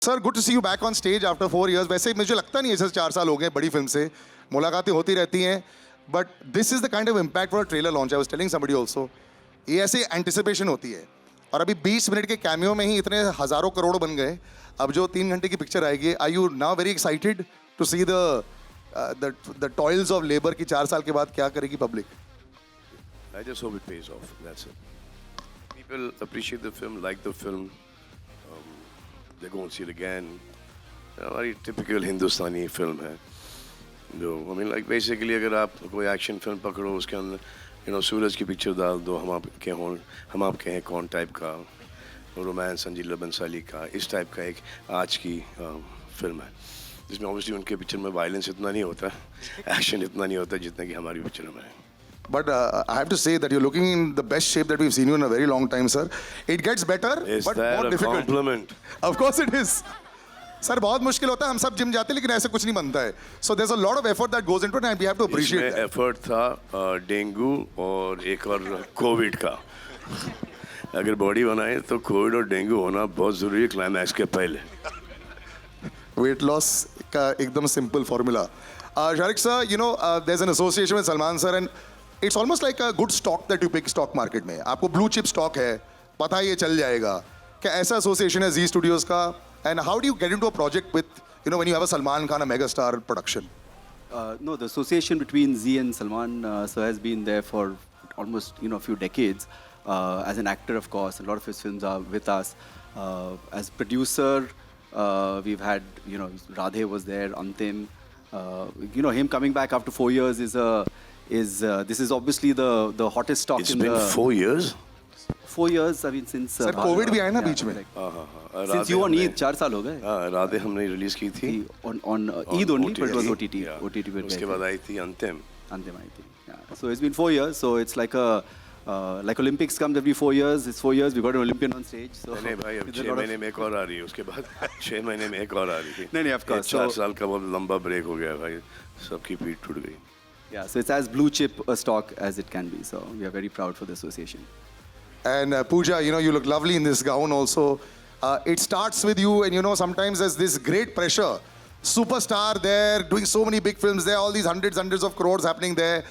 Sir good to see you back on stage after 4 years। वैसे मुझे लगता नहीं है जैसे 4 साल हो गए बड़ी फिल्म से, मुलाकातें होती रहती हैं, but this is the kind of impact for trailer launch. I was telling somebody also, ये ऐसे एंटिसिपेशन होती है। और अभी 20 मिनट के कैमियो में ही इतने हज़ारों करोड़ बन गए। अब जो 3 घंटे की पिक्चर आएगी, are you now very excited to see the toils of labour की 4 साल के बाद क्या करेगी पब्लिक? I just hope it pays off. That's it. People appreciate the film, like the film. They go and see it again. हमारी typical हिंदुस्तानी film है जो like basically अगर आप कोई एक्शन फिल्म पकड़ो उसके अंदर सूरज की पिक्चर डाल दो, हम आपके हैं कौन टाइप का, रोमांस संजीला बंसाली का, इस टाइप का एक आज की फिल्म है जिसमें ऑब्वियसली उनके पिक्चर में वायलेंस इतना नहीं होता, एक्शन इतना नहीं होता जितना कि हमारी पिक्चर में है. But I have to say that you're looking in the best shape that we've seen you in a very long time, sir. It gets better, Is but that more a difficult. compliment? Of course it is. Sir बहुत मुश्किल होता है, हम सब gym जाते हैं लेकिन ऐसे कुछ नहीं बनता है. So there's a lot of effort that goes into it and we have to appreciate इसमें that. एफर्ट था डेंगू और एक और कोविड का. अगर बॉडी बनाए तो कोविड और डेंगू होना बहुत ज़रूरी है क्लाइमैक्स के पहले. Weight loss का एकदम simple formula. Sharik sir, you know there's an association with Salman sir and it's almost like a good stock that you pick stock market में. आपको blue chip stock है, पता है ये चल जाएगा. क्या ऐसा association है Z Studios का? And how do you get into a project with, when you have a Salman Khan, a megastar production? No, the association between Z and Salman sir has been there for almost a few decades. As an actor, of course, a lot of his films are with us. As producer, we've had Radhe was there, Antim. Him coming back after 4 years this is obviously the hottest stock It's in been the 4 years. 4 years. I mean since Sir, COVID भी आया ना बीच में. Since you on Eid 4 साल हो गए. राधे हमने release की थी on Eid only, but it was OTT. Yeah. OTT पे उसके बाद आई थी अंतिम. Antim, I think. Yeah. So it's been 4 years. So it's like like Olympics comes every 4 years. It's 4 years. We got an Olympian on stage. So नहीं भाई अब 6 महीने में एक और आ रही है, उसके बाद 6 महीने में एक और आ रही थी. नहीं, of course. 4 साल का बहुत लंबा ब्रेक हो गया भाई, सबकी पीठ टूट गई. Yeah, so it's as blue chip a stock as it can be. So we are very proud for the association. And Pooja, you look lovely in this gown also. It starts with you and sometimes there's this great pressure. Superstar there, doing so many big films there, all these hundreds of crores happening there.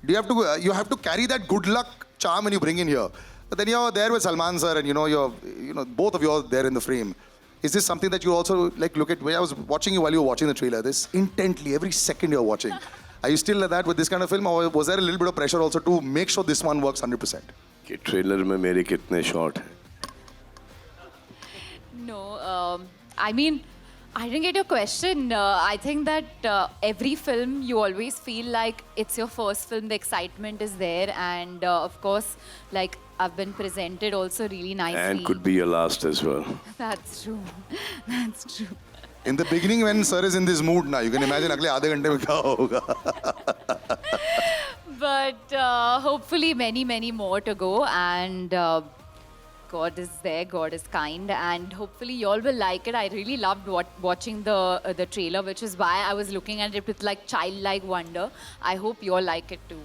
You have to carry that good luck charm when you bring in here. But then you're there with Salman sir and you're both of you are there in the frame. Is this something that you also look at? I was watching you while you were watching the trailer, this intently, every second you're watching. Are you still like that with this kind of film, or was there a little bit of pressure also to make sure this one works 100%? कि trailer में मेरे कितने shot हैं? No, I mean, I didn't get your question. I think that every film you always feel like it's your first film, the excitement is there, and of course, like I've been presented also really nicely. And could be your last as well. That's true. That's true. In the beginning, when sir is in this mood now, you can imagine अगले आधे घंटे में क्या होगा. But hopefully many more to go, and God is there, God is kind, and hopefully you all will like it. I really loved watching the trailer, which is why I was looking at it with like childlike wonder. I hope you all like it too.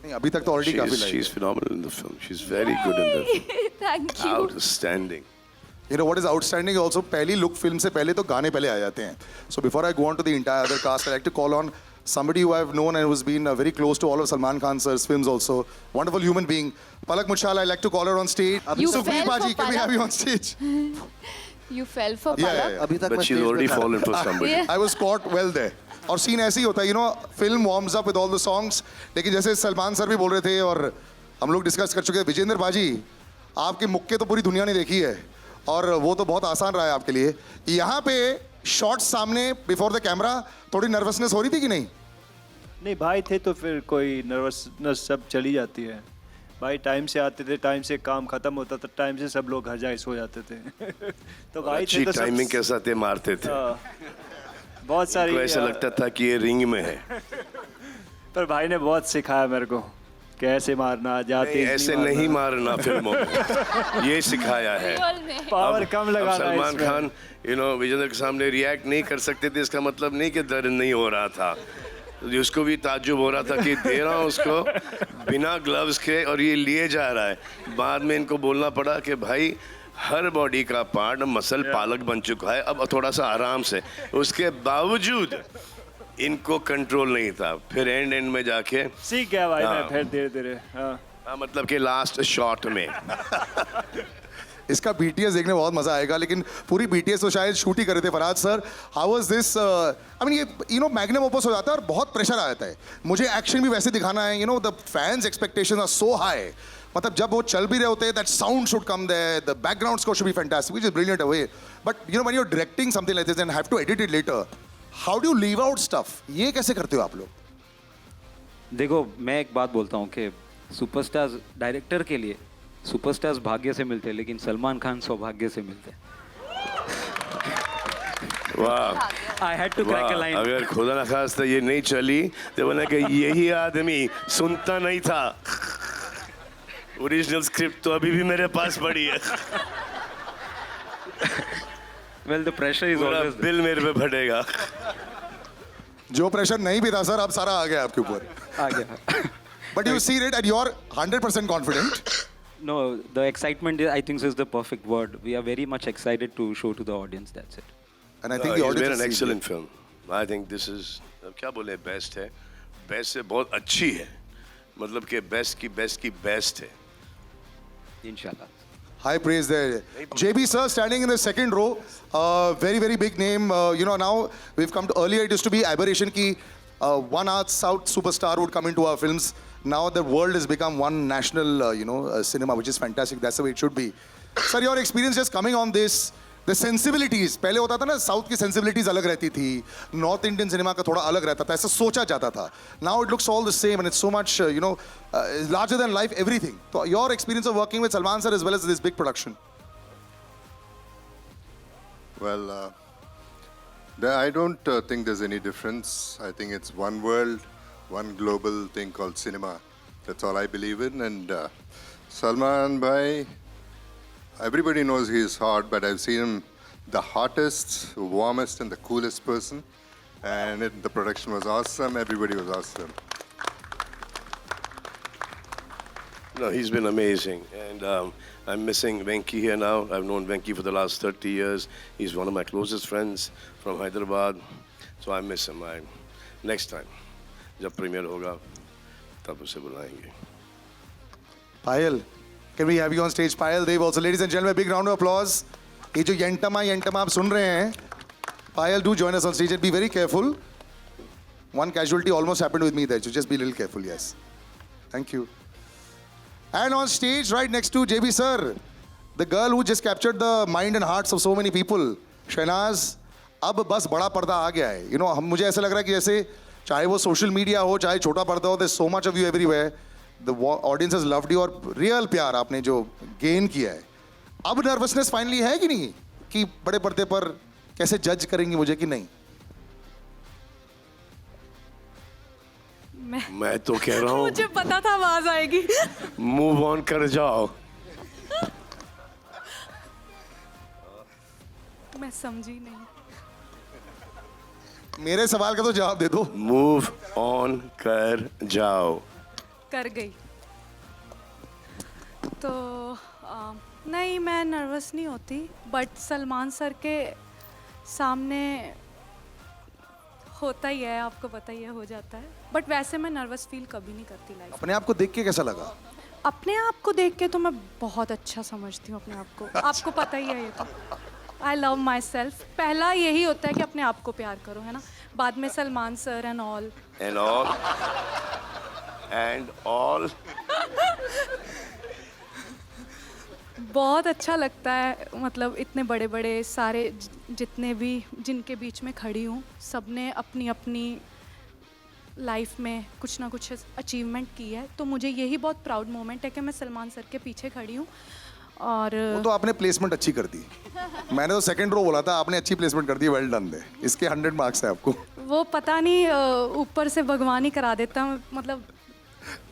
नहीं, अभी तक तो already काफी like. She's phenomenal in the film. She's very good in the film. Thank you. Outstanding. You know what is outstanding also, पहली look film से पहले तो गाने पहले आ जाते हैं. So before I go on to the entire other cast, I like to call on somebody who I've known and who's been very close to all of Salman Khan sir's films also. Wonderful human being. Palak Muchhala, I like to call her on stage. You Sukhpreet fell for Baji, can we Palak? have you on stage? You fell for Palak? Yeah. अभी तक But मैं she's stage already पे था। fallen for somebody. Yeah. I was caught well there. और scene ऐसे ही होता है, film warms up with all the songs. लेकिन जैसे सलमान सर भी बोल रहे थे और हम लोग डिस्कस कर चुके हैं, विजेंद्र बाजी, आपके मुक्के तो पूरी दुनिया ने देखी है और वो तो बहुत आसान रहा है आपके लिए. यहाँ पे शॉट्स सामने बिफोर द कैमरा थोड़ी नर्वसनेस हो रही थी कि नहीं? नहीं भाई थे तो फिर कोई नर्वसनेस सब चली जाती है भाई. टाइम से आते थे, टाइम से काम खत्म होता था, टाइम से सब लोग घर जाए सो जाते थे. तो भाई अच्छी थे तो टाइमिंग के साथ ये मारते थे. बहुत सारी तो ऐसा लगता था कि ये रिंग में है. पर भाई ने बहुत सिखाया मेरे को कैसे मारना, जाते ऐसे नहीं मारना फिल्मों में, ये सिखाया है. Real में. पावर कम अब लगाना सलमान इसमें. खान विजेंद्र के सामने रिएक्ट नहीं कर सकते थे, इसका मतलब नहीं कि दर्द नहीं हो रहा था. उसको भी ताज्जुब हो रहा था कि दे रहा हूँ उसको बिना ग्लव्स के और ये लिए जा रहा है. बाद में इनको बोलना पड़ा कि भाई हर बॉडी का पार्ट मसल पालक बन चुका है, अब थोड़ा सा आराम से, उसके बावजूद इनको कंट्रोल नहीं था, फिर एंड में जाके सीख गया भाई मैं हाँ। फिर धीरे धीरे। हाँ मतलब कि लास्ट शॉट में इसका BTS देखने में बहुत मजा आएगा, लेकिन पूरी BTS तो शायद शूट ही करे थे। Farhad sir, how was this? I mean ये मैग्नम ओपस हो जाता है और बहुत प्रेशर आ जाता है, मुझे एक्शन भी वैसे दिखाना है, the fans expectations are so high, मतलब जब वो चल भी रहे होते हैं that sound should come there, the background score should be fantastic, which is brilliant away, but when you are directing something like this and have to edit it later, how do you leave out stuff? ये कैसे करते हो आप लोग? देखो, मैं एक बात बोलता हूँ कि सुपरस्टार्स डायरेक्टर के लिए सुपरस्टार्स भाग्य से मिलते हैं, लेकिन सलमान खान सौभाग्य से मिलते हैं। वाह, I had to crack a वाह, लाइन। अगर खुदा ना खास्ता ये नहीं चली तो बोला कि यही आदमी सुनता नहीं था, ओरिजिनल स्क्रिप्ट तो अभी भी मेरे पास पड़ी है, वेल द प्रेशर इज पूरा ऑलवेज बिल मेरे पे फटेगा। जो प्रेशर नहीं भी था सर, अब सारा आ गया आपके ऊपर, आ गया। But you see it and you are 100% confident. No, the excitement I think is the perfect word. We are very much excited to show to the audience. That's it. And I think the He's audience made has an seen excellent it. film. I think this is क्या बोले, best है, best से बहुत अच्छी है, मतलब कि best की बेस्ट है। Inshallah. High praise there. JB sir standing in the second row. Very, very big name. Now we've come to, earlier it used to be aberration ki one North South superstar would come into our films. Now the world has become one national, cinema, which is fantastic. That's the way it should be. Sir, your experience just coming on this, the sensibilities. पहले होता था ना, south की sensibilities अलग रहती थी, north Indian cinema का थोड़ा अलग रहता था, ऐसा सोचा जाता था. Now it looks all the same and it's so much, larger than life, everything. So your experience of working with Salman sir as well as this big production. Well, I don't think there's any difference. I think it's one world, one global thing called cinema. That's all I believe in. And Salman Bhai, everybody knows he's hot, but I've seen him the hottest, warmest, and the coolest person. And the production was awesome. Everybody was awesome. No, he's been amazing, and I'm missing Venki here now. I've known Venki for the last 30 years. He's one of my closest friends from Hyderabad, so I miss him. Next time, जब premiere होगा, तब उसे बुलाएंगे. Payal, can we have you on stage? Payal Dev also. Ladies and gentlemen, big round of applause. ये जो यंटमा आप सुन रहे हैं, Payal, do join us on stage and be very careful. One casualty almost happened with me there, so just be a little careful, yes. Thank you. And on stage, right next to JB sir, the girl who just captured the mind and hearts of so many people, Shahnaz, अब बस बड़ा पर्दा आ गया है. हम मुझे ऐसा लग रहा है कि जैसे चाहे वो सोशल मीडिया हो, चाहे छोटा पर्दा हो, there's so much of you everywhere. The audience has loved you और रियल प्यार आपने जो गेन किया है. अब नर्वसनेस फाइनली है कि नहीं, कि बड़े पर्दे पर कैसे जज करेंगी मुझे कि नहीं? मैं तो कह रहा हूँ, मुझे पता था आवाज आएगी। मूव ऑन कर जाओ. मैं समझी नहीं। मेरे सवाल का तो जवाब दे दो. मूव ऑन कर जाओ. कर गई। तो नहीं, मैं नर्वस नहीं होती, बट सलमान सर के सामने होता ही है, आपको पता ही है, हो जाता है, बट वैसे मैं नर्वस फील कभी नहीं करती लाइफ। अपने आप को देख के कैसा लगा? अपने आप को देख के तो मैं बहुत अच्छा समझती हूँ अपने आप को, आपको पता ही है ये तो। I love my self. पहला यही होता है कि अपने आप को प्यार करो, है ना, बाद में Salman sir and all and all बहुत अच्छा लगता है। मतलब इतने बड़े बड़े सारे जितने भी जिनके बीच में खड़ी हूँ, सब ने अपनी अपनी लाइफ में कुछ ना कुछ अचीवमेंट की है, तो मुझे यही बहुत प्राउड मोमेंट है कि मैं सलमान सर के पीछे खड़ी हूँ। और वो तो आपने प्लेसमेंट अच्छी कर दी. मैंने तो सेकंड रो बोला था, आपने अच्छी प्लेसमेंट कर दी. Well done they. इसके 100 मार्क्स है आपको. वो पता नहीं ऊपर से भगवान ही करा देता, मतलब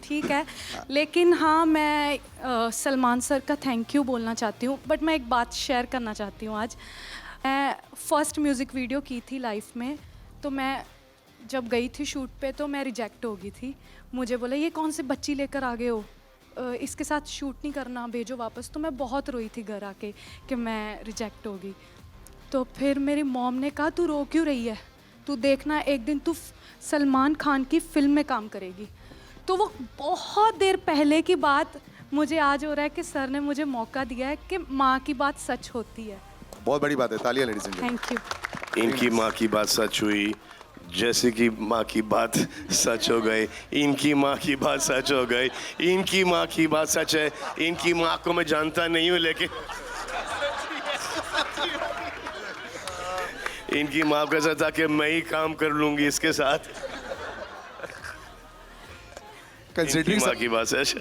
ठीक है। लेकिन हाँ, मैं सलमान सर का थैंक यू बोलना चाहती हूँ, बट मैं एक बात शेयर करना चाहती हूँ आज। मैं फर्स्ट म्यूज़िक वीडियो की थी लाइफ में, तो मैं जब गई थी शूट पे तो मैं रिजेक्ट हो गई थी। मुझे बोला ये कौन सी बच्ची लेकर आ गए हो इसके साथ शूट नहीं करना, भेजो वापस। तो मैं बहुत रोई थी घर आके कि मैं रिजेक्ट होगी। तो फिर मेरी मॉम ने कहा तू रो क्यों रही है, तू देखना एक दिन तू सलमान खान की फिल्म में काम करेगी। तो वो बहुत देर पहले की बात मुझे आज हो रहा है कि सर ने मुझे मौका दिया है कि माँ की बात सच होती है। बहुत बड़ी बात है, तालियां ladies and gentleman. Thank you. इनकी माँ की बात सच हुई, जैसे कि माँ की बात सच हो गई, इनकी माँ की बात सच हो गई, इनकी माँ की बात सच है। इनकी माँ को मैं जानता नहीं हूँ, लेकिन इनकी माँ को ऐसा था कि मैं ही काम कर लूंगी इसके साथ। इनकी कंसिडरिंग माँ की बात सच,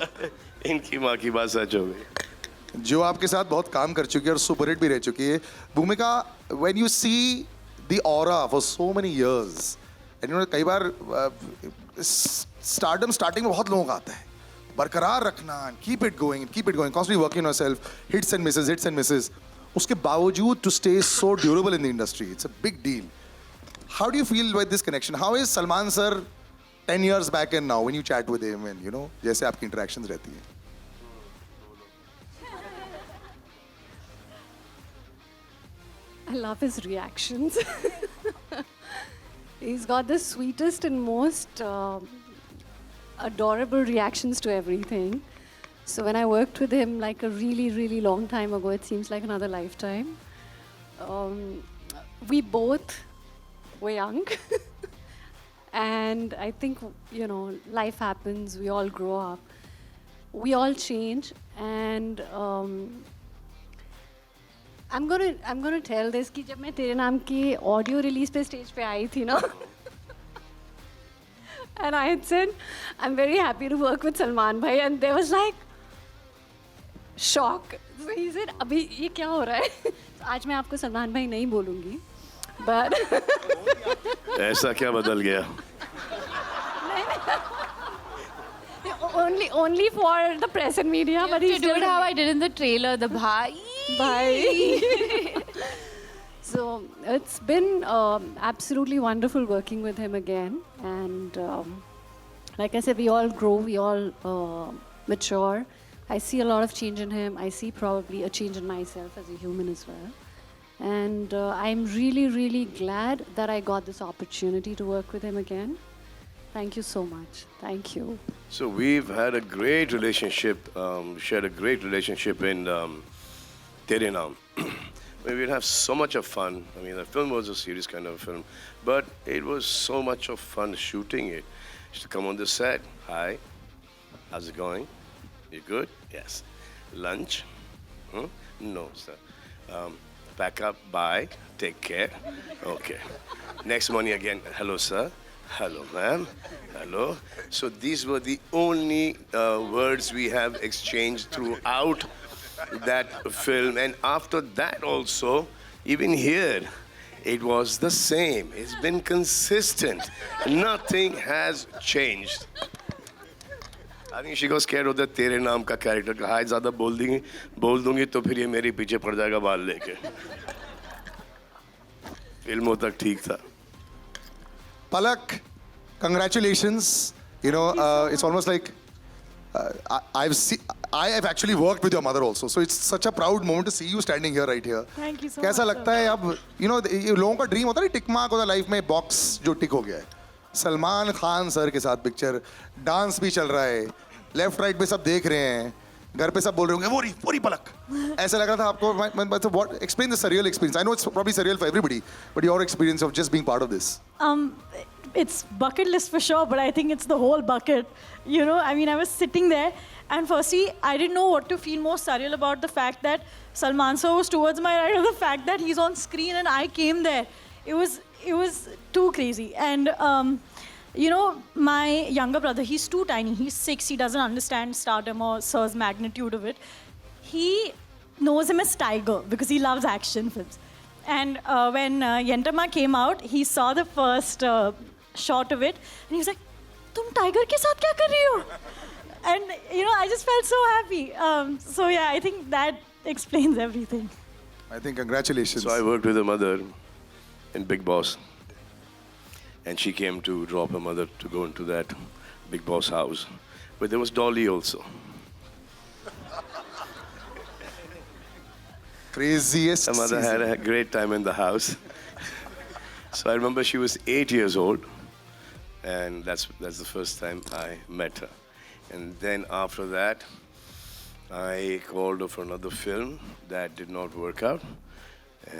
इनकी माँ की बात सच हो गई। जो आपके साथ बहुत काम कर चुकी है और सुपरहिट भी रह चुकी है भूमिका, when you see the aura for so many years and you know, कई बार स्टार्टम स्टार्टिंग में बहुत लोगों का आता है, बरकरार रखना, keep it going, constantly working on yourself, hits and misses, उसके बावजूद to stay so durable in the industry, it's a big deal. How do you feel with this connection? How is Salman sir 10 years back and now when you chat with him and you know जैसे आपकी interactions रहती हैं? I love his reactions. He's got the sweetest and most adorable reactions to everything. So when I worked with him like a really, really long time ago, it seems like another lifetime. We both were young. And I think, you know, life happens, we all grow up, we all change. And I'm gonna tell this कि जब मैं तेरे नाम की audio release पे stage पे आई थी ना, and I had said I'm very happy to work with Salman bhai, and there was like shock. So he said अभी ये क्या हो रहा है? आज मैं आपको सलमान भाई नहीं बोलूँगी, but ऐसा क्या बदल गया? only for the press and media, but To he's do still it how I did in the trailer, the bhai. Bye. So it's been absolutely wonderful working with him again. And like I said, we all grow, we all mature. I see a lot of change in him. I see probably a change in myself as a human as well. And I'm really, really glad that I got this opportunity to work with him again. Thank you so much. Thank you. So we've had a great relationship, shared a great relationship in Tere Naam. We would have so much of fun. I mean, the film was a serious kind of film, but it was so much of fun shooting it. Used to come on the set. Hi, how's it going? You good? Yes. Lunch? No, sir. Pack up. Bye. Take care. Okay. Next morning again. Hello, sir. Hello, ma'am. Hello. So these were the only words we have exchanged throughout that film. And after that also, even here, it was the same. It's been consistent. Nothing has changed. I think she got scared of the तेरे नाम का character. हाय ज़्यादा बोल दूंगी तो फिर ये मेरे पीछे पड़ जाएगा बाल लेके. फिल्मों तक ठीक था. Palak, congratulations. You know, it's almost like I have actually worked with your mother also. So it's such a proud moment to see you standing here, right here. Thank you so कैसा much, लगता है अब, you know, ये लोगों का dream होता है tick mark होता है लाइफ में, बॉक्स जो टिक हो गया है. सलमान खान सर के साथ पिक्चर, डांस भी चल रहा है, लेफ्ट राइट पे सब देख रहे हैं, घर पे सब बोल रहे होंगे वो रही पलक. ऐसा लग रहा था आपको? What explain the surreal experience? I know it's probably surreal for everybody, but your experience of just being part of this. It's bucket list for sure, but I think it's the whole bucket. You know, I mean, I was sitting there, and firstly, I didn't know what to feel more surreal about the fact that Salman sir was towards my right, or the fact that he's on screen and I came there. It was too crazy. And you know, my younger brother, he's too tiny. He's 6. He doesn't understand stardom or Sir's magnitude of it. He knows him as Tiger because he loves action films. And when Yentama came out, he saw the first shot of it, and he was like, "Tum Tiger ke saath kya kar rahi ho?" And you know, I just felt so happy. So yeah, I think that explains everything. I think congratulations. So I worked with her mother in Big Boss. And she came to drop her mother to go into that Big Boss house. But there was Dolly also. Craziest My mother had season. a great time in the house. So I remember she was 8 years old, and that's the first time I met her. And then after that, I called her for another film that did not work out,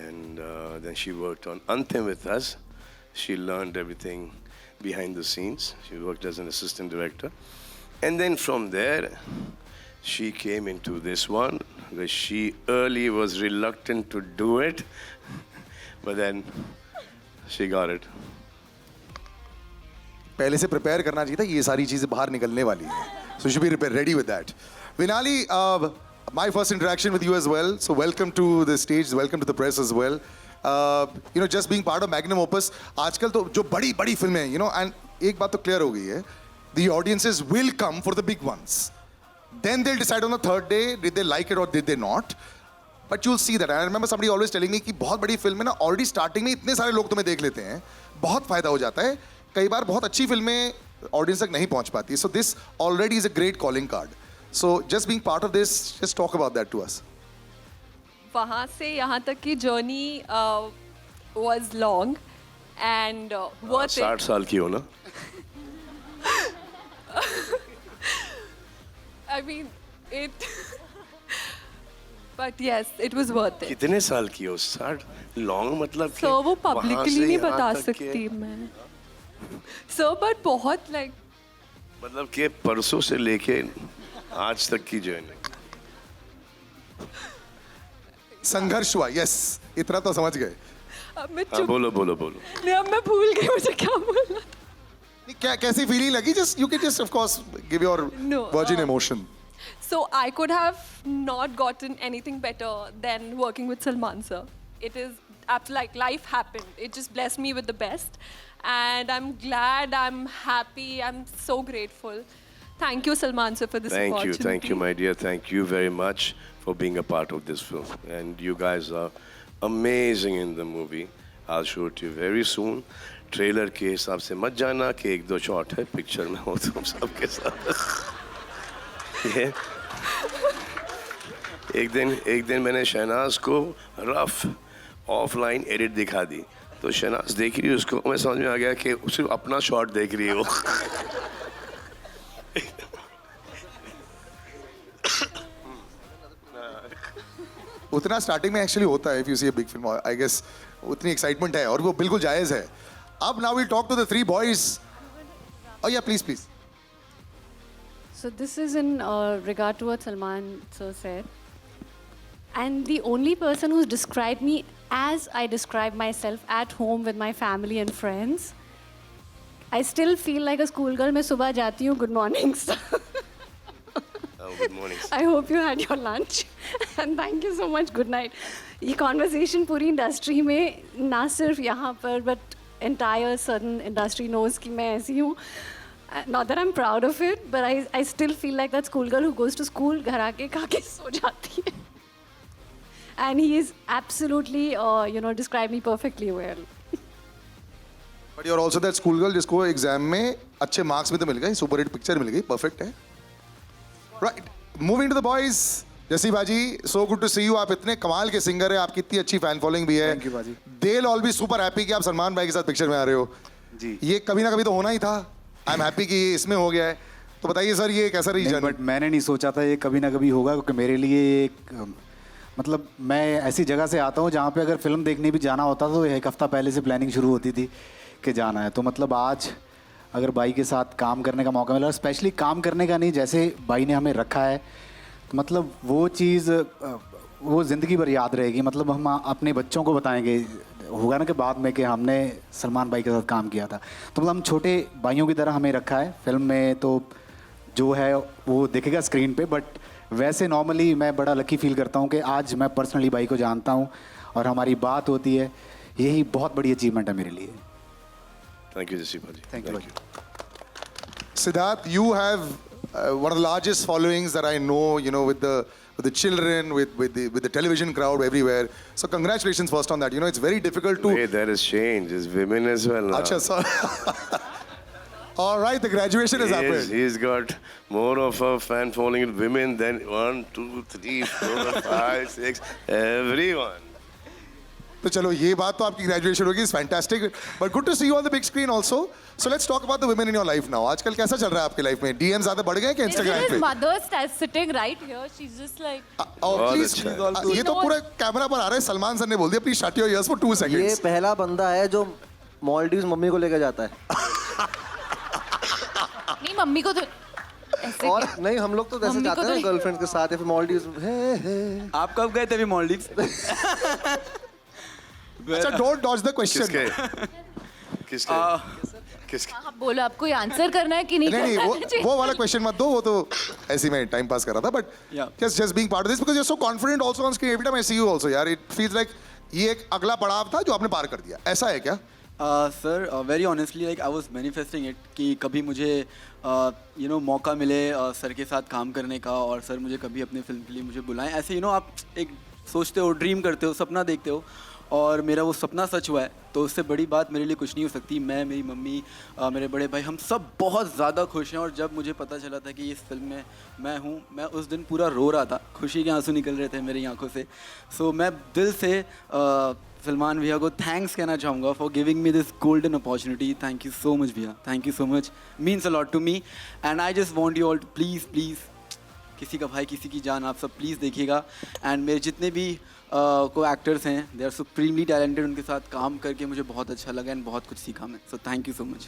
and then she worked on Antim with us. She learned everything behind the scenes. She worked as an assistant director, and then from there, she came into this one, where she early was reluctant to do it, but then she got it. पहले से prepare करना चाहिए था, ये सारी चीजें बाहर निकलने वाली हैं. So you should be ready with that. Vinali, my first interaction with you as well. So welcome to the stage, welcome to the press as well. You know, just being part of Magnum Opus. आजकल तो जो बड़ी फिल्में हैं, you know, and एक बात तो clear हो गई है, the audiences will come for the big ones. Then they'll decide on the third day, did they like it or did they not. But you'll see that. And I remember somebody always telling me कि बहुत बड़ी film में ना already starting में इतने सारे लोग तुम्हें देख लेते हैं, बहुत फायदा हो जाता है. कई बार बहुत अच्छी फिल्में ऑडियंस तक नहीं पहुंच पाती. So this already is a great calling card. So just being part of this, just talk about that to us. वहाँ से यहाँ तक की journey was long and worth it. 60 साल की हो ना? I mean, it. But yes, it was worth it. कितने साल की हो? 60 लॉन्ग मतलब कि So वो वहाँ publicly से नहीं यहाँ बता तक के- सकती मैं. So but बहुत like मतलब कि परसों से लेके आज तक की जर्नी. संघर्ष हुआ, yes, इतना तो समझ गए. अब मैं हाँ चुप. बोलो बोलो बोलो. नहीं अब मैं भूल गई मुझे क्या बोलना था. नहीं, क्या कैसी फीलिंग लगी? Just you can just of course give your No, virgin emotion. So I could have not gotten anything better than working with Salman sir. It is like life happened. It just blessed me with the best, and I'm glad. I'm happy. I'm so grateful. Thank you, Salman sir, for this opportunity. Thank you, my dear. Thank you very much for being a part of this film. And you guys are amazing in the movie. I'll show it to you very soon. Trailer के हिसाब से मत जाना कि एक दो shot है picture में हो तुम सबके साथ. ये एक दिन मैंने शहनाज को रफ ऑफलाइन एडिट दिखा दी, तो शहनाज देख रही है उसको, मैं समझ में आ गया कि सिर्फ अपना शॉट देख रही है वो. उतना स्टार्टिंग में एक्चुअली होता है. If you see a big film, I guess उतनी एक्साइटमेंट है और वो बिल्कुल जायज़ है. अब now we talk to the three boys. Oh yeah, please. So this is in regard to what Salman sir said. And the only person who's described me as I describe myself at home with my family and friends. I still feel like a schoolgirl. मैं सुबह जाती हूँ. Good morning, sir. Oh, good morning. I hope you had your lunch. And thank you so much. Good night. ये conversation पूरी industry में ना सिर्फ यहाँ पर but entire certain industry knows कि मैं ऐसी हूँ. Not that I'm proud of it, but I still feel like that schoolgirl who goes to school घर आके खा के सो जाती है. And he is absolutely, described me perfectly well. But you're also that school girl जिसको exam में अच्छे marks भी तो मिल गए, सुपर हिट पिक्चर मिल गई, परफेक्ट है. Right, moving to the boys. Jassi बाजी, so good to see you. आप इतने कमाल के सिंगर हैं, आपकी इतनी अच्छी फैन फॉलोइंग भी है. थैंक यू बाजी. They will all be super happy कि आप सलमान भाई के साथ पिक्चर में आ रहे हो. जी. ये कभी ना कभी तो होना ही था. आई एम हैप्पी कि ये इसमें हो गया है. तो बताइए सर, ये कैसा रीजन? बट मैंने नहीं सोचा था ये कभी ना कभी होगा, क्योंकि मेरे लिए एक मतलब मैं ऐसी जगह से आता हूँ जहाँ पे अगर फिल्म देखने भी जाना होता तो एक हफ्ता पहले से प्लानिंग शुरू होती थी कि जाना है. तो मतलब आज अगर भाई के साथ काम करने का मौका मिला, स्पेशली काम करने का नहीं, जैसे भाई ने हमें रखा है, तो मतलब वो चीज़ वो ज़िंदगी भर याद रहेगी. मतलब हम अपने बच्चों को बताएंगे, होगा ना कि बाद में कि हमने सलमान भाई के साथ काम किया था. तो मतलब हम छोटे भाइयों की तरह हमें रखा है फिल्म में. तो जो है वो दिखेगा स्क्रीन पे, बट वैसे नॉर्मली मैं बड़ा लकी फील करता हूँ कि आज मैं पर्सनली भाई को जानता हूँ और हमारी बात होती है. यही बहुत बड़ी अचीवमेंट है मेरे लिए. Thank you, Jesse Bhaji. Thank you. Siddharth, you have one of the largest followings that I know, with the children, with the television crowd everywhere. So congratulations first on that. It's very difficult to... Hey, there is change. There's women as well now. Acha, sir. All right, the graduation has happened. He's got more of a fan following in women than 1, 2, 3, 4, 5, 6, everyone. तो चलो ये बात तो आपकी graduation होगी, is fantastic, but good to see you on the big screen also. So let's talk about the women in your life now. आजकल कैसा चल रहा है आपकी लाइफ में? डीएम ज्यादा बढ़ गए कि इंस्टाग्राम His पे? mother sitting right here. She's just like. Please, ये तो पूरा कैमरा पर आ रहा है. सलमान सर ने बोल दिया please shut your ears for 2 ये seconds. पहला बंदा है जो मालदीव्स मम्मी को लेकर जाता है. नहीं मम्मी को तो ऐसे और नहीं, हम लोग तो जैसे मम्मी जाते को हैं तो- गर्लफ्रेंड के साथ या फिर मालदीव्स. आप कब गए थे अभी मालदीव्स? अच्छा, डोंट डॉज द क्वेश्चन. किसके आप बोलो आपको ये आंसर करना है कि नहीं नहीं करना नहीं, है? वो वाला क्वेश्चन मत दो, वो तो ऐसे में टाइम पास कर रहा था. But just being part of this because you are so confident also on screen. Every time I see you also यार, इट फील्स लाइक ये एक अगला पड़ाव था जो आपने पार कर दिया. ऐसा है क्या? Sir very honestly like I was manifesting it कि कभी मुझे मौका मिले सर के साथ काम करने का, और सर मुझे कभी अपने फिल्म के लिए मुझे बुलाएं. ऐसे आप एक सोचते हो, ड्रीम करते हो, सपना देखते हो, और मेरा वो सपना सच हुआ है. तो उससे बड़ी बात मेरे लिए कुछ नहीं हो सकती. मैं, मेरी मम्मी, मेरे बड़े भाई, हम सब बहुत ज़्यादा खुश हैं. और जब मुझे पता चला था कि इस फिल्म में मैं हूँ, मैं उस दिन पूरा रो रहा था. खुशी के आंसू निकल रहे थे मेरी आंखों से. सो मैं दिल से सलमान भैया को थैंक्स कहना चाहूँगा for giving me this golden opportunity. Thank you so much भैया, thank you so much. Means a lot to me. And I just want you all to please किसी का भाई किसी की जान, आप सब प्लीज़ देखिएगा. एंड मेरे जितने भी को एक्टर्स हैं, दे आर सुप्रीमली टैलेंटेड. उनके साथ काम करके मुझे बहुत अच्छा लगा एंड बहुत कुछ सीखा मैं. So thank you so much.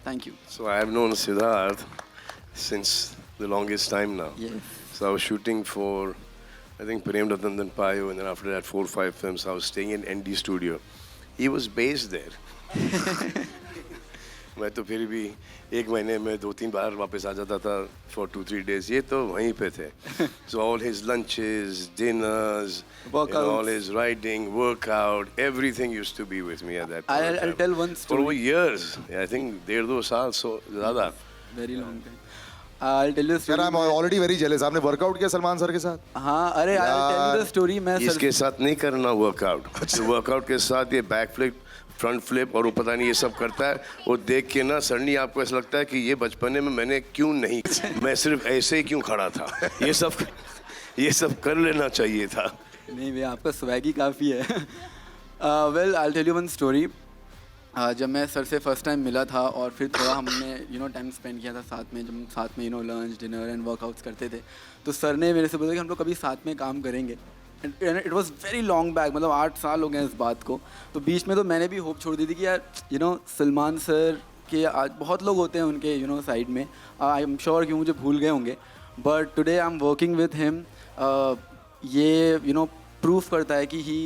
Thank you. So I have known Siddharth since the longest time now. Yes. So I was shooting for, I think, Prem Ratandan Payo, and then after that 4 or 5 films. I was staying in ND Studio. He was based there. मैं तो फिर भी 1 महीने में 2-3 बार वापस आ जाता था for 2-3 days. ये तो वहीं पे थे. So all his lunches, dinners, and all his writing, workout, everything used to be with me at that point. I'll tell one For story. over years. I think 1.5-2 साल so ज़्यादा. Very long time. I'll tell you a यार story. I am already very jealous. आपने workout किया Salman sir के साथ? हाँ, अरे I'll tell you the story. मैं इसके साथ नहीं करना वर्कआउट. वर्कआउट के साथ ये बैक फ्लिप, फ्रंट फ्लिप और वो पता नहीं ये सब करता है. वो देख के ना सडनली आपको ऐसा लगता है कि ये बचपने में मैंने क्यों नहीं, मैं सिर्फ ऐसे ही क्यों खड़ा था. ये सब कर लेना चाहिए था. नहीं भैया, आपका स्वैग ही काफ़ी है. Well I tell you one story. जब मैं सर से फर्स्ट टाइम मिला था और फिर थोड़ा हमने टाइम स्पेंड किया था साथ में, जब हम साथ में लंच, डिनर एंड वर्कआउट्स करते थे, तो सर ने मेरे से बोला कि हम लोग कभी साथ में काम करेंगे. It was very long back, मतलब 8 साल हो गए इस बात को. तो बीच में तो मैंने भी होप छोड़ दी थी कि यार सलमान सर के आज बहुत लोग होते हैं उनके साइड में, आई एम श्योर कि मुझे भूल गए होंगे. But today I am working with him. ये प्रूफ करता है कि he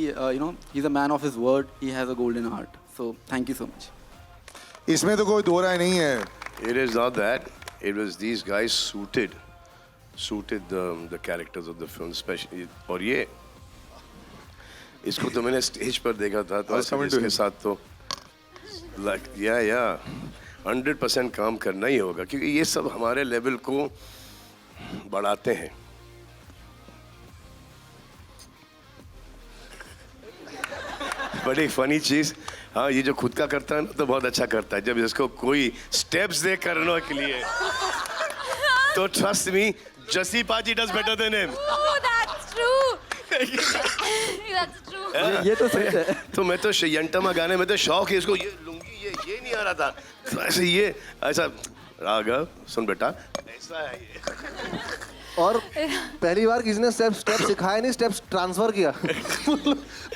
is a man of his word. He has a golden heart. So thank you so much. इसमें तो कोई दो राय नहीं है. It is not that. It was these guys suited the characters of the film, especially. और ये इसको तो मैंने स्टेज पर देखा था, तो इसके साथ तो like yeah 100% काम करना ही होगा, क्योंकि ये सब हमारे लेवल को बढ़ाते हैं. बड़ी फनी चीज, हाँ, ये जो खुद का करता है ना तो बहुत अच्छा करता है. जब इसको कोई स्टेप्स दे करने के लिए तो ट्रस्ट मी, जसी पाजी does better than him. Oh, that's true. That's true. ये तो सच है. तो मैं तो यंटमा गाने में तो शौक है इसको, ये लुंगी ये नहीं आ रहा था. तो ऐसे ये ऐसा राघव सुन बेटा, ऐसा है ये. और पहली बार किसी ने स्टेप सिखाया नहीं, स्टेप्स ट्रांसफर किया.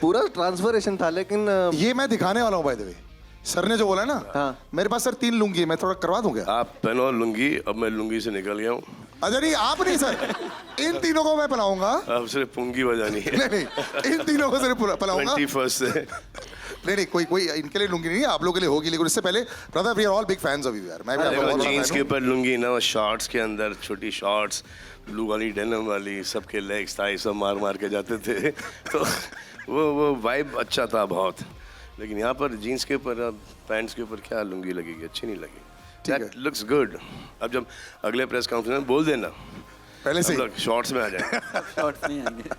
पूरा ट्रांसफरेशन था. लेकिन ये मैं दिखाने वाला हूँ बाय द वे. सर ने जो बोला ना, हाँ. मेरे पास सर 3 लुंगी है, मैं थोड़ा करवा दूंगा. आप पहनो लुंगी. अब मैं लुंगी से निकल गया हूँ. अच्छा नहीं, आप नहीं सर, इन तीनों को मैं पहनाऊंगा. अब सिर्फ पुंगी बजानी है. नहीं, इन तीनों को सिर्फ पहनाऊंगा. 21st से. नहीं, कोई इनके लिए लुंगी नहीं है, आप लोगों के लिए होगी. लेकिन उससे पहले brother, we are all big fans of you यार. मैं भी आपका बहुत बड़ा जीन्स fan के हूं. ऊपर लुंगी ना, शॉर्ट्स के अंदर छोटी शॉर्ट्स, ब्लू वाली डेनिम वाली, सबके लेग्स थाई सब मार के जाते थे. तो वो वाइब अच्छा था बहुत. लेकिन यहाँ पर जीन्स के ऊपर, पैंट्स के ऊपर क्या लुंगी लगेगी, अच्छी नहीं लगेगी. That looks good. अब जब अगले प्रेस कॉन्फ्रेंस में बोल देना पहले से शॉर्ट्स में आ जाए. शॉर्ट्स नहीं आएंगे.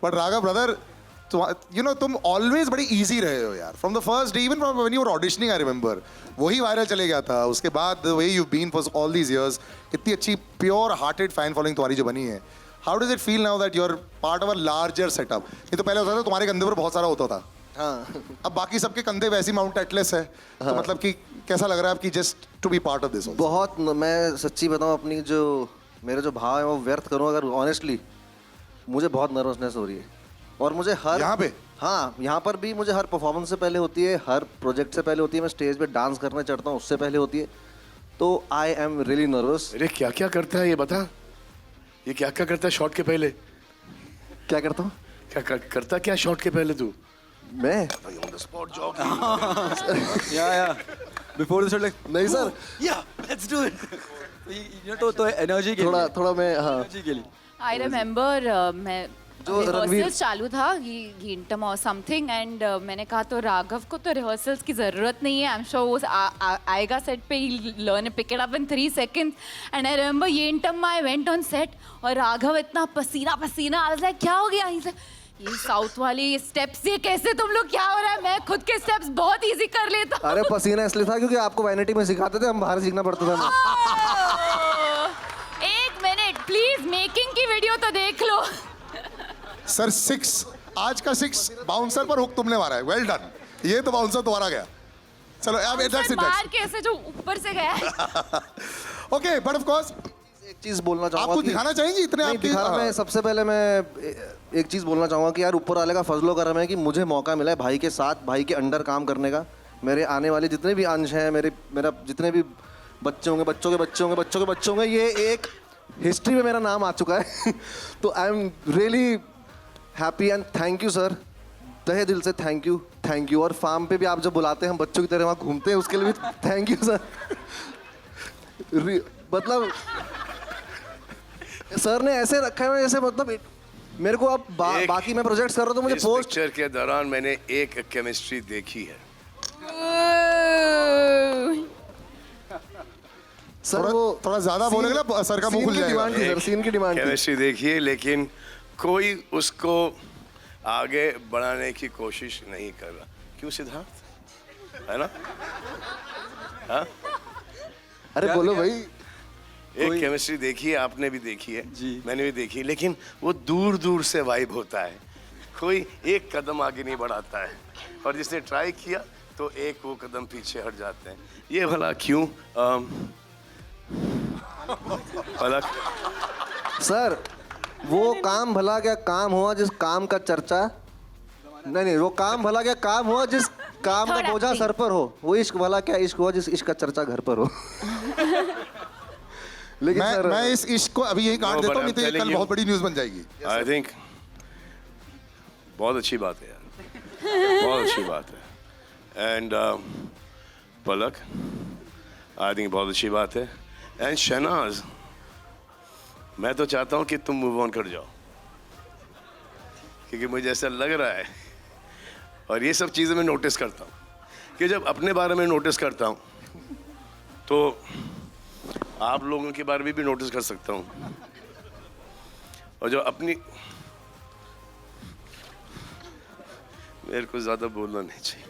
But Raghav brother, you know तुम ऑलवेज बड़ी इजी रहे हो यार, from the first day, even from when you were auditioning I remember, वही वायरल चले गया था, उसके बाद the way you been for all these years, इतनी अच्छी प्योर हार्टेड फैन फॉलोइंग तुम्हारी जो बनी है, how does it feel now that you are part of a larger setup? ये तो पहले होता था तुम्हारे कंधे पर बहुत सारा होता था, हाँ अब बाकी सबके कंधे वैसे माउंट एटलस है, तो मतलब कि कैसा लग रहा है आपकी just to be part of this? बहुत, मैं सच्ची बताऊँ, अपनी जो मेरे जो भाव है वो व्यर्थ करूँ अगर ऑनेस्टली, मुझे बहुत नर्वसनेस हो रही है। और मुझे हर यहाँ पे, हाँ यहाँ पर भी मुझे हर परफॉर्मेंस से पहले होती है, हर प्रोजेक्ट से पहले होती है, मैं स्टेज पे डांस करने चढ़ता हूँ उससे पहले होती है, तो आई एम रियली नर्वस। अरे क्या क्या करता है ये बता, ये क्या क्या करता है शॉट के पहले? क्या करता हूँ? क्या करता क्या शॉट के पहले तू? मैं ऑन द स्पॉट जॉब। या बिफोर द शॉट लाइक नहीं सर, या लेट्स डू इट, ये तो एनर्जी के थोड़ा थोड़ा मैं, हाँ एनर्जी के लिए। आई रिमेम्बर मैं जो रणवीर- रिहर्सल्स चालू था, घंटम और समथिंग, एंड मैंने कहा तो राघव को तो रिहर्सल्स की ज़रूरत नहीं है, आई एम श्योर वो आएगा सेट पे, ही learn pick it up in 3 seconds। And I remember घंटम I went on set और राघव इतना पसीना पसीना, आई वाज लाइक क्या हो गया? ये साउथ वाली स्टेप्स, ये कैसे तुम लोग, क्या हो रहा है? मैं खुद के स्टेप्स बहुत इजी कर लेता हूं। अरे पसीना इसलिए था क्योंकि आपको वैनिटी में सिखाते थे, हम बाहर सीखना पड़ता था। एक मिनट प्लीज, मेकिंग की वीडियो तो देख लो। सर 6, आज का 6 बाउंसर पर हुक तुमने मारा है, वेल डन। ये तो बाउंसर तुम्हारा गया, चलो अब दैट्स इट। मार कैसे जो ऊपर से गया। ओके, बट ऑफ कोर्स एक चीज बोलना चाहूंगा, आप कुछ दिखाना चाहेंगे इतने नहीं आपकी? दिखाना, मैं सबसे पहले मैं एक चीज बोलना चाहूंगा कि यार ऊपर वाले का फजलो करम है कि मुझे मौका मिला है भाई के साथ, भाई के अंडर काम करने का। मेरे आने वाले जितने भी अंश हैं, मेरा जितने भी बच्चे होंगे, बच्चों के बच्चे होंगे, बच्चों के बच्चे होंगे, ये एक हिस्ट्री में मेरा नाम आ चुका है। तो I am really happy and thank you sir, तहे दिल से थैंक यू। और फार्म पे भी आप जब बुलाते हैं, हम बच्चों की तरह वहाँ घूमते हैं, उसके लिए भी थैंक यू सर। मतलब सर ने ऐसे रखा है जैसे, मतलब मेरे को अब बाकी मैं प्रोजेक्ट्स कर रहा हूँ तो मुझे इस पोस्ट पिक्चर के दौरान मैंने एक केमिस्ट्री देखी है। सर वो थोड़ा ज्यादा बोलेगा ना सर का मुंह खुल जाएगा। डिमांड थी सर, सीन की डिमांड थी। केमिस्ट्री देखी है, लेकिन कोई उसको आगे बढ़ाने की कोशिश नहीं कर रहा। क्यों सिद्धार्थ, है ना? हाँ? अरे बोलो भाई। एक केमिस्ट्री देखी है, आपने भी देखी है जी, मैंने भी देखी है, लेकिन वो दूर दूर से वाइब होता है, कोई एक कदम आगे नहीं बढ़ाता है, और जिसने ट्राई किया तो एक वो कदम पीछे हट जाते हैं। ये भला क्यों? पलक सर वो काम भला क्या काम हुआ जिस काम का चर्चा, नहीं वो काम भला क्या काम हुआ जिस काम का बोझा सर पर हो, वो इश्क भला क्या इश्क हुआ जिस इश्क का चर्चा घर पर हो। लेकिन मैं इस इश्क को अभी यही काट देता हूँ, नहीं तो ये कल बहुत बड़ी न्यूज़ बन जाएगी। आई थिंक बहुत अच्छी बात है यार, बहुत अच्छी बात है। एंड पलक, आई थिंक बहुत अच्छी बात है। एंड शहनाज, मैं तो चाहता हूँ कि तुम मूव ऑन कर जाओ, क्योंकि मुझे ऐसा लग रहा है, और ये सब चीज़ें मैं नोटिस करता हूँ कि जब अपने बारे में नोटिस करता हूँ तो आप लोगों के बारे में भी नोटिस कर सकता हूँ, और जो अपनी, मेरे को ज़्यादा बोलना नहीं चाहिए।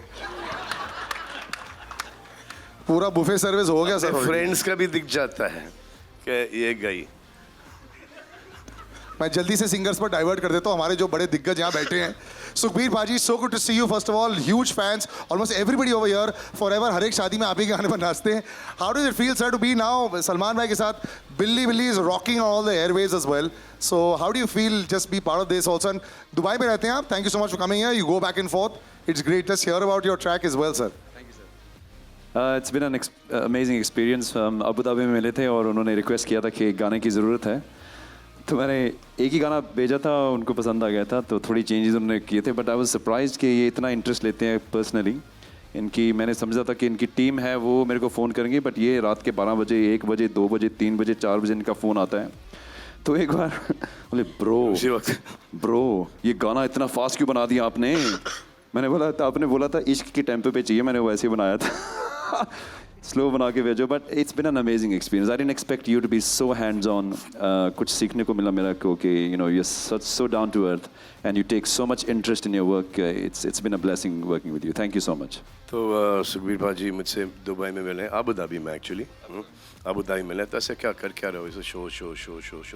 पूरा बुफे सर्विस हो गया सर। फ्रेंड्स का भी दिख जाता है कि ये गई। मैं जल्दी से सिंगर्स पर डाइवर्ट कर देता हूँ, हमारे जो बड़े दिग्गज यहाँ बैठे हैं। सुखबीर भाजी, so good to see you. First of all huge fans, almost everybody over here, forever, हर एक शादी में आप ही के गाने पर नाचते हैं। How does it feel sir to be now Salman भाई के साथ? Billi Billi is rocking on all the airways as well, so how do you feel just be part of this also? And Dubai में रहते हैं आप, thank you so much for coming here, you go back and forth, it's great to hear about your track as well sir. It's been an amazing experience. हम Abu Dhabi में मिले थे और उन्होंने रिक्वेस्ट किया था कि गाने की ज़रूरत है, तो मैंने एक ही गाना भेजा था, उनको पसंद आ गया था, तो थोड़ी चेंजेस उन्होंने किए थे। बट आई वाज सरप्राइज्ड कि ये इतना इंटरेस्ट लेते हैं पर्सनली इनकी। मैंने समझा था कि इनकी टीम है वो मेरे को फ़ोन करेंगे, बट ये रात के 12 बजे, 1 बजे, 2 बजे, 3 बजे, 4 बजे इनका फ़ोन आता है। तो एक बार बोले ब्रो ये गाना इतना फास्ट क्यों बना दिया आपने? मैंने बोला था, आपने बोला था इश्क के टेम्पो पे चाहिए, मैंने वैसे ही बनाया था। स्लो बना के भेजो. But it's been an amazing experience. I didn't expect you to be so hands on. कुछ सीखने को मिला मेरा को कि you know you are so down to earth and you take so much interest in your work. It's been a blessing working with you. Thank you so much. तो सुखबीर भाजी मुझसे दुबई में मिले, अबू धाबी में actually Abu Dhabi मिले. तो ऐसे क्या रहे हो, ऐसे शो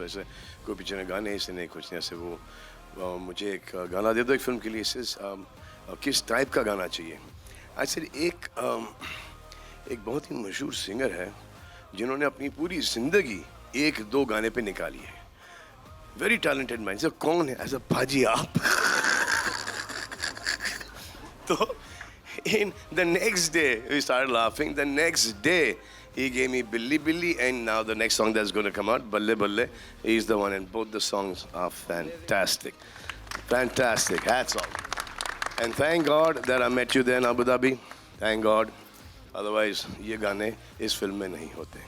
ऐसे कोई पीछे में गाने ऐसे नहीं कुछ नहीं ऐसे. वो मुझे एक गाना दे दो एक फिल्म के लिए. किस टाइप का गाना चाहिए. एक्चुअली एक बहुत ही मशहूर सिंगर है जिन्होंने अपनी पूरी जिंदगी एक दो गाने पे निकाली है. Very talented man. सर कौन है? ऐसा भाजी आप. तो in the next day we started laughing. The next day he gave me Billy Billy, and now the next song that's going to come out, Balle Balle, is the one, and both the songs are fantastic. Hats off. And thank God that I met you there in Abu Dhabi. Thank God. Otherwise ये गाने इस film में नहीं होते.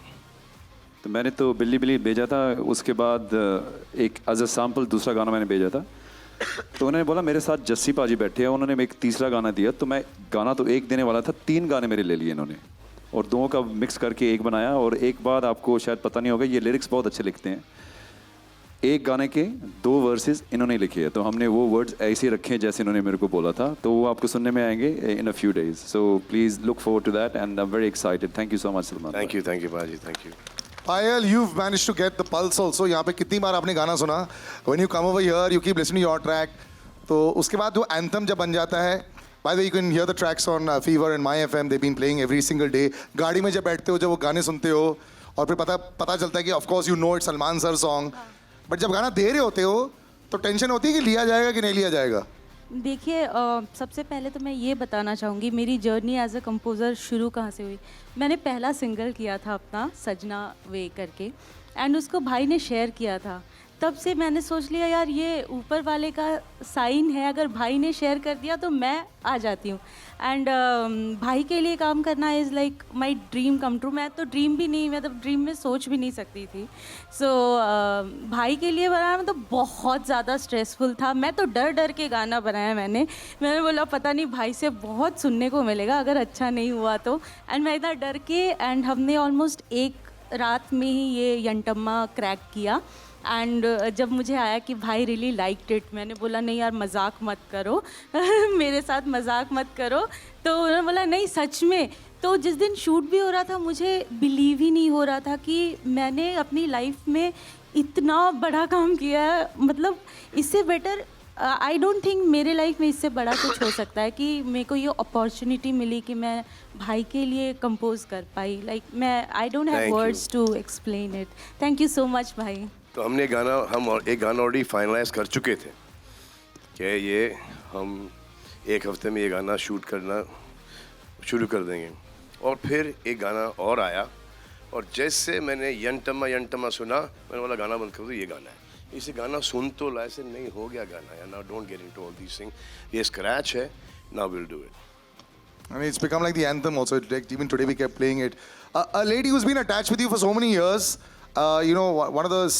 तो मैंने तो बिल्ली बिल्ली भेजा था. उसके बाद एक एज अ सैम्पल दूसरा गाना मैंने भेजा था. तो उन्होंने बोला मेरे साथ जस्सी पाजी बैठे हैं, उन्होंने एक तीसरा गाना दिया. तो मैं गाना तो एक देने वाला था, 3 गाने मेरे ले लिए इन्होंने और 2 का मिक्स करके एक बनाया. और एक बात आपको शायद पता नहीं होगा, ये लिरिक्स बहुत अच्छे लिखते हैं. एक गाने के 2 वर्सेस इन्होंने लिखे हैं. तो हमने वो वर्ड्स ऐसे रखे हैं जैसे इन्होंने मेरे को बोला था. तो वो आपको सुनने में आएंगे in a few days. So please look forward to that and I am very excited. Thank you so much Salman. Thank you भाजी. Thank you. Payal, you've managed to get the pulse also. यहाँ पे कितनी बार आपने गाना सुना? When you come over here, you keep listening to your track. तो उसके बाद वो anthem जब बन जाता है, by the way, you can hear the tracks on Fever and My FM. They've been playing every single day. गाड़ी में जब बैठते हो, जब वो गाने सुनते हो, और फिर पता चलता है कि of course you know it's Salman sir song. But जब गाना दे रहे होते हो, तो टेंशन होती है कि लिया जाएगा कि नहीं लिया जाएगा. देखिए सबसे पहले तो मैं ये बताना चाहूँगी मेरी जर्नी एज अ कंपोज़र शुरू कहाँ से हुई. मैंने पहला सिंगल किया था अपना सजना वे करके, एंड उसको भाई ने शेयर किया था. तब से मैंने सोच लिया यार ये ऊपर वाले का साइन है, अगर भाई ने शेयर कर दिया तो मैं आ जाती हूँ. एंड भाई के लिए काम करना is like my dream come true. मैं तो ड्रीम भी नहीं, मतलब ड्रीम में सोच भी नहीं सकती थी. सो भाई के लिए बनाना तो बहुत ज़्यादा स्ट्रेसफुल था. मैं तो डर के गाना बनाया. मैंने बोला पता नहीं भाई से बहुत सुनने को मिलेगा अगर अच्छा नहीं हुआ तो. एंड मैं इतना डर के, एंड हमने ऑलमोस्ट एक रात में ही ये यंटम्मा क्रैक किया. एंड जब मुझे आया कि भाई रियली लाइक्ड इट, मैंने बोला नहीं यार मजाक मत करो मेरे साथ मजाक मत करो. तो उन्होंने बोला नहीं सच में. तो जिस दिन शूट भी हो रहा था मुझे बिलीव ही नहीं हो रहा था कि मैंने अपनी लाइफ में इतना बड़ा काम किया है. मतलब इससे बेटर आई डोंट थिंक मेरे लाइफ में इससे बड़ा कुछ हो सकता है कि मेरे को ये अपॉर्चुनिटी मिली कि मैं भाई के लिए कंपोज कर पाई. लाइक मैं I don't have words to explain it. Thank you so much भाई. तो हम एक गाना ऑलरेडी फाइनलाइज कर चुके थे कि ये हम एक हफ्ते में ये गाना शूट करना शुरू कर देंगे. और फिर एक गाना और आया, और जैसे मैंने यंटमा सुना, मैंने बोला गाना बंद कर दो, ये गाना है. इसे गाना सुन तो ला, ऐसे नहीं हो गया गाना. Now don't get into all these things. ये स्क्रैच है, now will do it. I mean, it's become like the anthem also. Even today we kept playing it. A lady who's been attached with you for so many years, you know, one of those,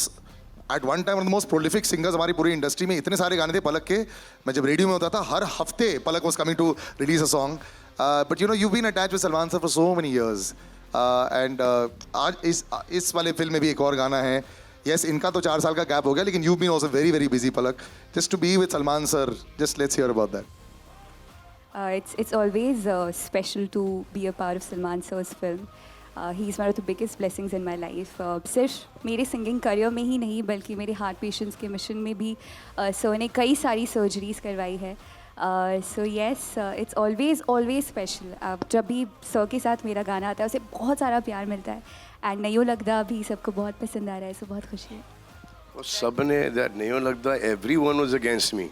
at one time one of the most prolific singers हमारी पूरी industry में. इतने सारे गाने थे पलक के. मैं जब रेडियो में होता था हर हफ्ते पलक was coming to release a song. But you know, you've been attached with Salman sir for so many years. And आज इस वाले फिल्म में भी एक और गाना है. Yes, इनका तो 4 साल का गैप हो गया, लेकिन you've been also very very busy Palak. Just to be with Salman sir, just let's hear about that. It's always special to be a part of Salman sir's film. He's one of the biggest blessings in my life. सिर्फ मेरे singing career में ही नहीं बल्कि मेरे heart patients के mission में भी sir ने कई सारी सर्जरीज करवाई है. So yes, it's always special. जब भी सर के साथ मेरा गाना आता है उसे बहुत सारा प्यार मिलता है. एंड नहीं लगता भी सबको बहुत पसंद आ रहा है. सो बहुत खुशी है. सब ने दैट नहीं लगता, everyone was against me.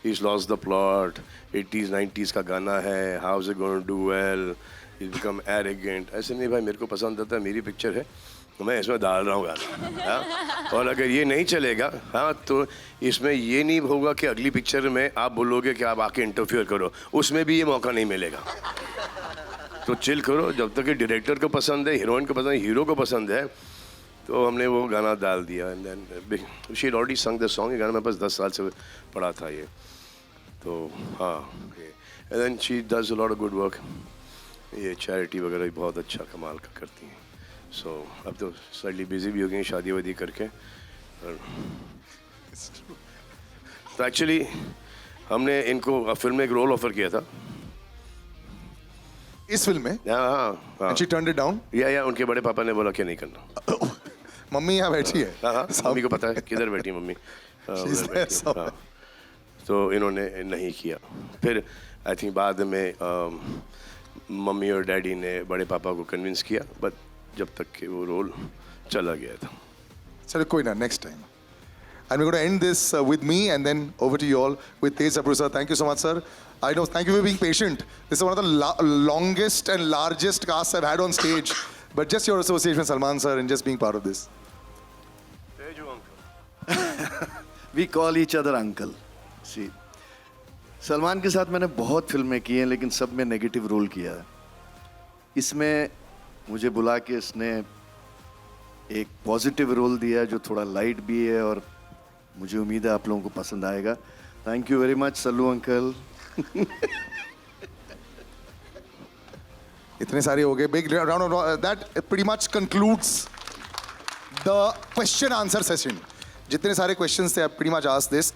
He's lost the plot. 80s 90s का गाना है. How is it going to do well? He's become arrogant. ऐसे नहीं भाई, मेरे को पसंद आता है, मेरी पिक्चर है, मैं इसमें डाल रहा हूँ गाना. हाँ? और अगर ये नहीं चलेगा, हाँ, तो इसमें ये नहीं होगा कि अगली पिक्चर में आप बोलोगे कि आप आके इंटरफियर करो, उसमें भी ये मौका नहीं मिलेगा. तो चिल करो. जब तक कि डायरेक्टर को पसंद है, हीरोइन को पसंद है, हीरो को पसंद है, तो हमने वो गाना डाल दिया. And then she had already sung the song. ये गाना मेरे पास 10 साल से पड़ा था ये. तो हाँ, and then she does a lot of good work. ये चैरिटी वगैरह भी बहुत अच्छा कमाल का करती हैं. सो अब तो स्लाइटली बिजी भी हो गई शादी वादी करके. तो एक्चुअली हमने इनको फिल्म में एक रोल ऑफर किया था. इस फिल्म में? हाँ. And she turned it down? या उनके बड़े पापा ने बोला कि नहीं करना. मम्मी यहाँ बैठी है. हाँ, मम्मी को पता है किधर बैठी मम्मी. She's उधर there बैठी है. somewhere. हाँ. तो इन्होंने नहीं किया. फिर आई थिंक बाद में मम्मी और डैडी ने बड़े पापा को कन्विंस किया, बट जब तक कि वो रोल चला गया था. चलो कोई ना, next time. And we're going to end this with me and then over to you all with Tej Sapru sir. Thank you so much, sir. I know, thank you for being patient. This is one of the longest and largest casts I've had on stage. But just your association with Salman sir and just being part of this. We call each other uncle. See, Salman के साथ मैंने बहुत फिल्में की हैं, लेकिन सब में नेगेटिव रोल किया है. इसमें मुझे बुला के इसने एक पॉजिटिव रोल दिया जो थोड़ा लाइट भी है, और मुझे उम्मीद है आप लोगों को पसंद आएगा. Thank you very much Sallu uncle. इतने सारे हो गए. Big round of that pretty much concludes the question answer session. जितने सारे questions थे, I pretty much asked this.